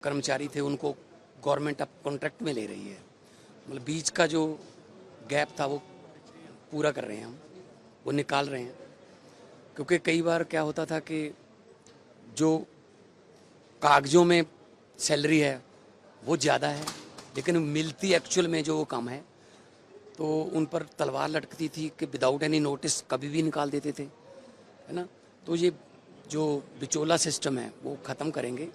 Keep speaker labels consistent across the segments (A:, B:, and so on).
A: कर्मचारी थे उनको गवर्नमेंट अब कॉन्ट्रैक्ट में ले रही है। मतलब बीच का जो गैप था वो पूरा कर रहे हैं, हम वो निकाल रहे हैं। क्योंकि कई बार क्या होता था कि जो कागजों में सैलरी है वो ज़्यादा है लेकिन मिलती एक्चुअल में जो वो कम है, तो उन पर तलवार लटकती थी कि विदाउट एनी नोटिस कभी भी निकाल देते थे, है ना। तो ये जो बिचौला सिस्टम है वो ख़त्म करेंगे।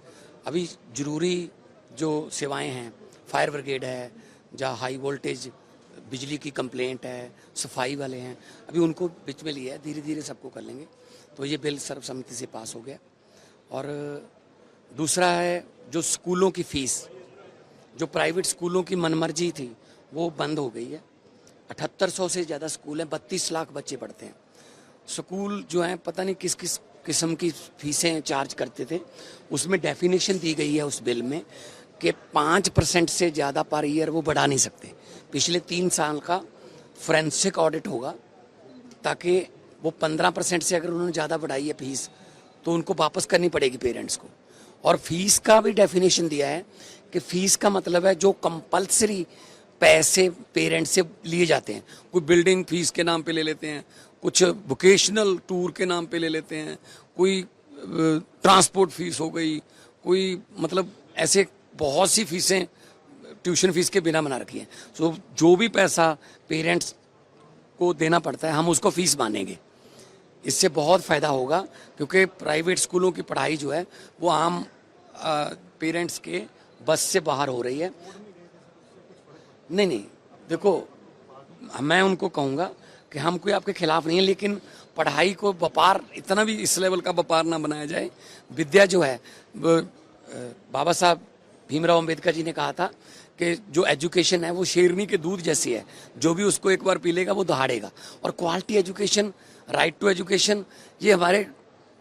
A: अभी ज़रूरी जो सेवाएं हैं, फायर ब्रिगेड है, जहाँ हाई वोल्टेज बिजली की कंप्लेंट है, सफाई वाले हैं, अभी उनको बीच में लिया है, धीरे धीरे सबको कर लेंगे। तो ये बिल सर्वसम्मति से पास हो गया। और दूसरा है जो स्कूलों की फ़ीस, जो प्राइवेट स्कूलों की मनमर्जी थी वो बंद हो गई है। 7800 से ज़्यादा स्कूल हैं, 32 लाख बच्चे पढ़ते हैं। स्कूल जो हैं पता नहीं किस किस किस्म की फ़ीसें चार्ज करते थे। उसमें डेफिनेशन दी गई है उस बिल में कि 5% से ज़्यादा पर ईयर वो बढ़ा नहीं सकते। पिछले 3 साल का फोरेंसिक ऑडिट होगा ताकि वो 15% से अगर उन्होंने ज़्यादा बढ़ाई है फीस तो उनको वापस करनी पड़ेगी पेरेंट्स को। और फीस का भी डेफिनेशन दिया है कि फ़ीस का मतलब है जो कंपल्सरी पैसे पेरेंट्स से लिए जाते हैं। कोई बिल्डिंग फीस के नाम पे ले लेते हैं, कुछ वोकेशनल टूर के नाम पे ले लेते हैं, कोई ट्रांसपोर्ट फीस हो गई, कोई मतलब ऐसे बहुत सी फीसें ट्यूशन फीस के बिना बना रखी हैं। सो जो भी पैसा पेरेंट्स को देना पड़ता है हम उसको फीस मानेंगे। इससे बहुत फ़ायदा होगा क्योंकि प्राइवेट स्कूलों की पढ़ाई जो है वो आम पेरेंट्स के बस से बाहर हो रही है। नहीं, देखो मैं उनको कहूँगा कि हम कोई आपके खिलाफ नहीं है, लेकिन पढ़ाई को व्यापार, इतना भी इस लेवल का व्यापार ना बनाया जाए। विद्या जो है बाबा साहब भीमराव अंबेडकर जी ने कहा था कि जो एजुकेशन है वो शेरनी के दूध जैसी है, जो भी उसको एक बार पी लेगा वो दहाड़ेगा। और quality education, right to education, ये हमारे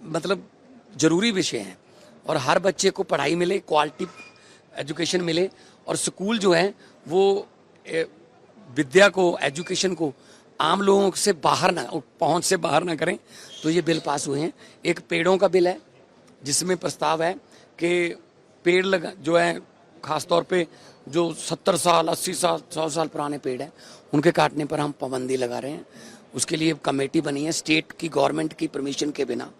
A: मतलब ज़रूरी विषय हैं। और हर बच्चे को पढ़ाई मिले, क्वालिटी एजुकेशन मिले, और स्कूल जो है वो विद्या को, एजुकेशन को आम लोगों से बाहर ना, पहुंच से बाहर ना करें। तो ये बिल पास हुए हैं। एक पेड़ों का बिल है जिसमें प्रस्ताव है कि पेड़ लगा जो है, ख़ास तौर पे जो 70 साल 80 साल 100 साल पुराने पेड़ हैं उनके काटने पर हम पाबंदी लगा रहे हैं। उसके लिए कमेटी बनी है स्टेट की, गवर्नमेंट की परमिशन के बिना।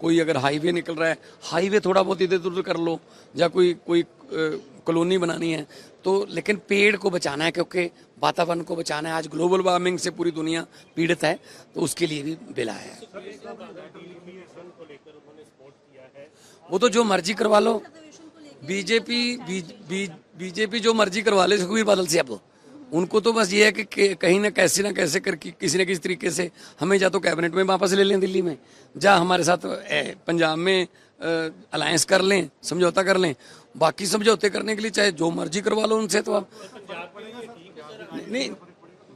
A: कोई अगर हाईवे निकल रहा है, हाईवे थोड़ा बहुत इधर उधर कर लो, या कोई कॉलोनी बनानी है तो, लेकिन पेड़ को बचाना है क्योंकि वातावरण को बचाना है। आज ग्लोबल वार्मिंग से पूरी दुनिया पीड़ित है, तो उसके लिए भी बिल आया है। वो तो जो मर्जी करवा लो, बीजेपी जो मर्जी करवा ले सुखबीर बादल से। अब उनको तो बस ये है कि कहीं ना कैसे करके किसी न किसी तरीके से हमें या तो कैबिनेट में वापस ले लें दिल्ली में, या हमारे साथ पंजाब में अलायंस कर लें, समझौता कर लें। बाकी समझौते करने के लिए चाहे जो मर्जी करवा लो उनसे। तो अब नहीं,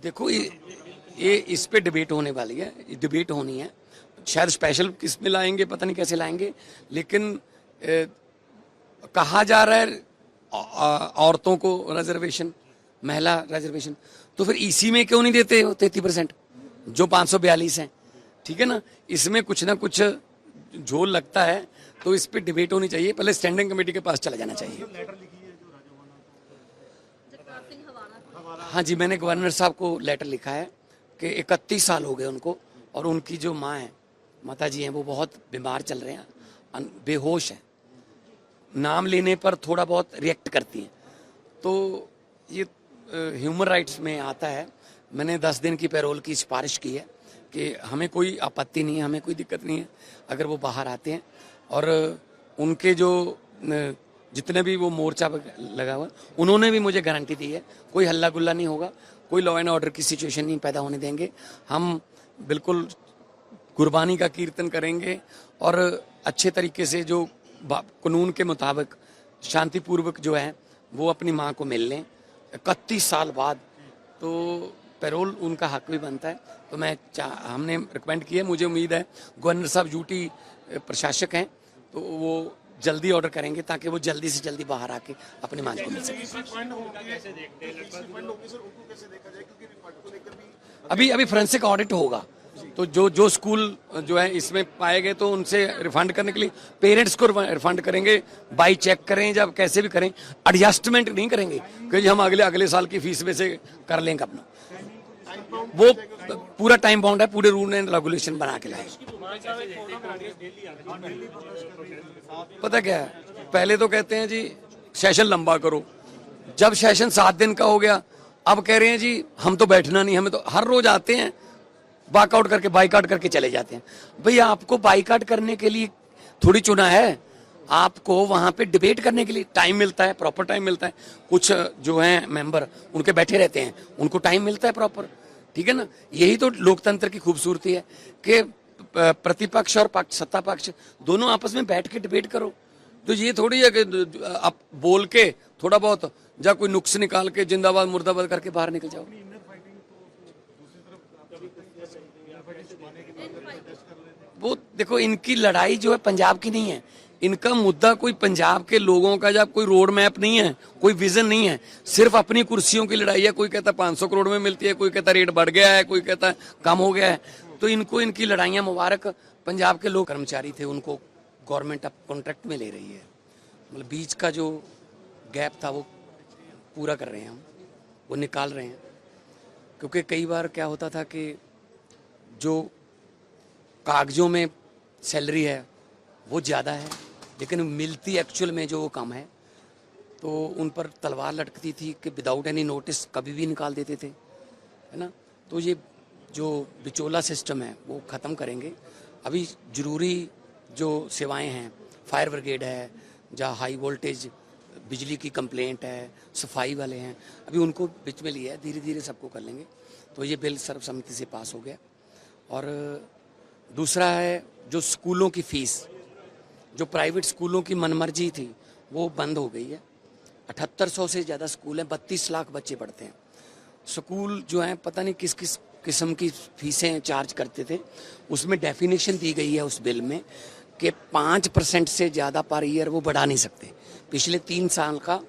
A: देखो ये इस पे डिबेट होने वाली है, डिबेट होनी है। शायद स्पेशल किस में लाएंगे, पता नहीं कैसे लाएंगे, लेकिन कहा जा रहा है औरतों को रिजर्वेशन, महिला रिजर्वेशन, तो फिर इसी में क्यों नहीं देते 33% जो 542 हैं? ठीक है ना, इसमें कुछ ना कुछ झोल लगता है, तो इस पे डिबेट होनी चाहिए। पहले स्टैंडिंग कमेटी के पास चला जाना चाहिए। हाँ जी, मैंने गवर्नर साहब को लेटर लिखा है कि 31 साल हो गए उनको, और उनकी जो माँ है, माता जी हैं, वो बहुत बीमार चल रहे हैं, बेहोश हैं, नाम लेने पर थोड़ा बहुत रिएक्ट करती हैं। तो ये ह्यूमन राइट्स में आता है। मैंने 10 दिन की पैरोल की सिफारिश की है कि हमें कोई आपत्ति नहीं है, हमें कोई दिक्कत नहीं है अगर वो बाहर आते हैं। और उनके जो जितने भी वो मोर्चा लगा हुआ, उन्होंने भी मुझे गारंटी दी है कोई हल्ला गुल्ला नहीं होगा, कोई लॉ एंड ऑर्डर की सिचुएशन नहीं पैदा होने देंगे। हम बिल्कुल गुरबानी का कीर्तन करेंगे और अच्छे तरीके से जो कानून के मुताबिक शांतिपूर्वक जो है वो अपनी माँ को मिल लें 31 साल बाद। तो पैरोल उनका हक भी बनता है। तो हमने रिकमेंड किया, मुझे उम्मीद है गवर्नर साहब ड्यूटी प्रशासक हैं तो वो जल्दी ऑर्डर करेंगे ताकि वो जल्दी से जल्दी बाहर आके अपनी माँ को मिल सके। अभी फोरेंसिक ऑडिट होगा, तो जो जो स्कूल जो है इसमें पाए गए तो उनसे रिफंड करने के लिए पेरेंट्स को रिफंड करेंगे, बाई चेक करें जब कैसे भी करें, एडजस्टमेंट नहीं करेंगे कि जी हम अगले साल की फीस में से कर लेंगे अपना। वो पूरा टाइम बाउंड है, पूरे रूल एंड रेगुलेशन बना के लाए। पता क्या है, पहले तो कहते हैं जी सेशन लंबा करो, जब सेशन 7 दिन का हो गया अब कह रहे हैं जी हम तो बैठना नहीं, हमें तो हर रोज आते हैं वॉकआउट करके बाइकआउट करके चले जाते हैं। भैया आपको बाइकआउट करने के लिए थोड़ी चुना है, आपको वहां पे डिबेट करने के लिए टाइम मिलता है, प्रॉपर टाइम मिलता है। कुछ जो हैं मेंबर उनके बैठे रहते हैं, उनको टाइम मिलता है प्रॉपर, ठीक है ना। यही तो लोकतंत्र की खूबसूरती है कि प्रतिपक्ष और पक्ष सत्ता पक्ष दोनों आपस में बैठ के डिबेट करो। तो ये थोड़ी है कि आप बोल के थोड़ा बहुत जा कोई नुक्स निकाल के जिंदाबाद मुर्दाबाद करके बाहर निकल जाओ। वो देखो इनकी लड़ाई जो है पंजाब की नहीं है, इनका मुद्दा कोई पंजाब के लोगों का या कोई रोड मैप नहीं है, कोई विजन नहीं है, सिर्फ अपनी कुर्सियों की लड़ाई है। कोई कहता 500 करोड़ में मिलती है, कोई कहता रेट बढ़ गया है, कोई कहता कम हो गया है। तो इनको इनकी लड़ाइयां मुबारक। पंजाब के लोग कर्मचारी थे उनको गवर्नमेंट अब कॉन्ट्रैक्ट में ले रही है, मतलब बीच का जो गैप था वो पूरा कर रहे हैं हम, वो निकाल रहे हैं। क्योंकि कई बार क्या होता था कि जो कागजों में सैलरी है वो ज़्यादा है लेकिन मिलती एक्चुअल में जो वो कम है, तो उन पर तलवार लटकती थी कि विदाउट एनी नोटिस कभी भी निकाल देते थे, है ना। तो ये जो बिचौला सिस्टम है वो ख़त्म करेंगे। अभी ज़रूरी जो सेवाएं हैं, फायर ब्रिगेड है, जहाँ हाई वोल्टेज बिजली की कंप्लेंट है, सफाई वाले हैं, अभी उनको बीच में लिया है, धीरे धीरे सबको कर लेंगे। तो ये बिल सर्वसम्मति से पास हो गया। और दूसरा है जो स्कूलों की फ़ीस, जो प्राइवेट स्कूलों की मनमर्जी थी वो बंद हो गई है। 7800 से ज़्यादा स्कूल हैं, 32 लाख बच्चे पढ़ते हैं। स्कूल जो हैं पता नहीं किस किस किस्म की फीसें चार्ज करते थे, उसमें डेफिनेशन दी गई है उस बिल में कि 5% से ज़्यादा पर ईयर वो बढ़ा नहीं सकते। पिछले 3 साल का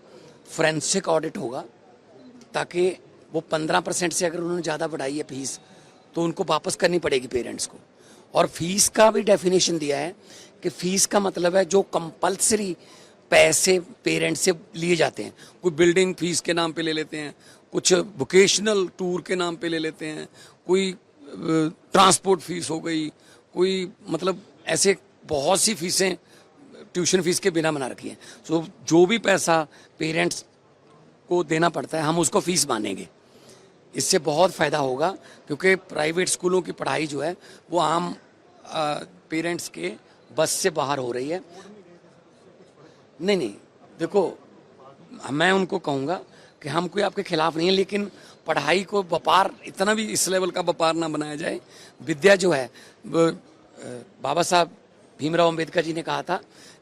A: फोरेंसिक ऑडिट होगा ताकि वो 15% से अगर उन्होंने ज़्यादा बढ़ाई है फीस तो उनको वापस करनी पड़ेगी पेरेंट्स को। और फीस का भी डेफिनेशन दिया है कि फीस का मतलब है जो कंपलसरी पैसे पेरेंट्स से लिए जाते हैं, कोई बिल्डिंग फीस के नाम पे ले लेते हैं, कुछ वोकेशनल टूर के नाम पे ले लेते हैं, कोई ट्रांसपोर्ट फीस हो गई, कोई मतलब ऐसे बहुत सी फीसें ट्यूशन फीस के बिना बना रखी हैं। तो जो भी पैसा पेरेंट्स को देना पड़ता है हम उसको फीस मानेंगे। इससे बहुत फ़ायदा होगा क्योंकि प्राइवेट स्कूलों की पढ़ाई जो है वो आम पेरेंट्स के बस से बाहर हो रही है। नहीं, देखो मैं उनको कहूँगा कि हम कोई आपके खिलाफ नहीं है, लेकिन पढ़ाई को व्यापार, इतना भी इस लेवल का व्यापार ना बनाया जाए। विद्या जो है बाबा साहब भीमराव अंबेडकर जी ने कहा था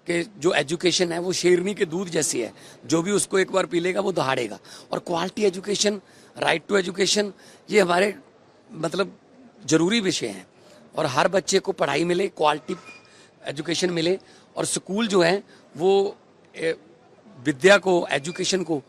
A: कि जो एजुकेशन है वो शेरनी के दूध जैसी है, जो भी उसको एक बार पी लेगा वो दहाड़ेगा। और quality education, right to education, ये हमारे मतलब ज़रूरी विषय हैं। और हर बच्चे को पढ़ाई मिले, क्वालिटी एजुकेशन मिले, और स्कूल जो है वो विद्या को, एजुकेशन को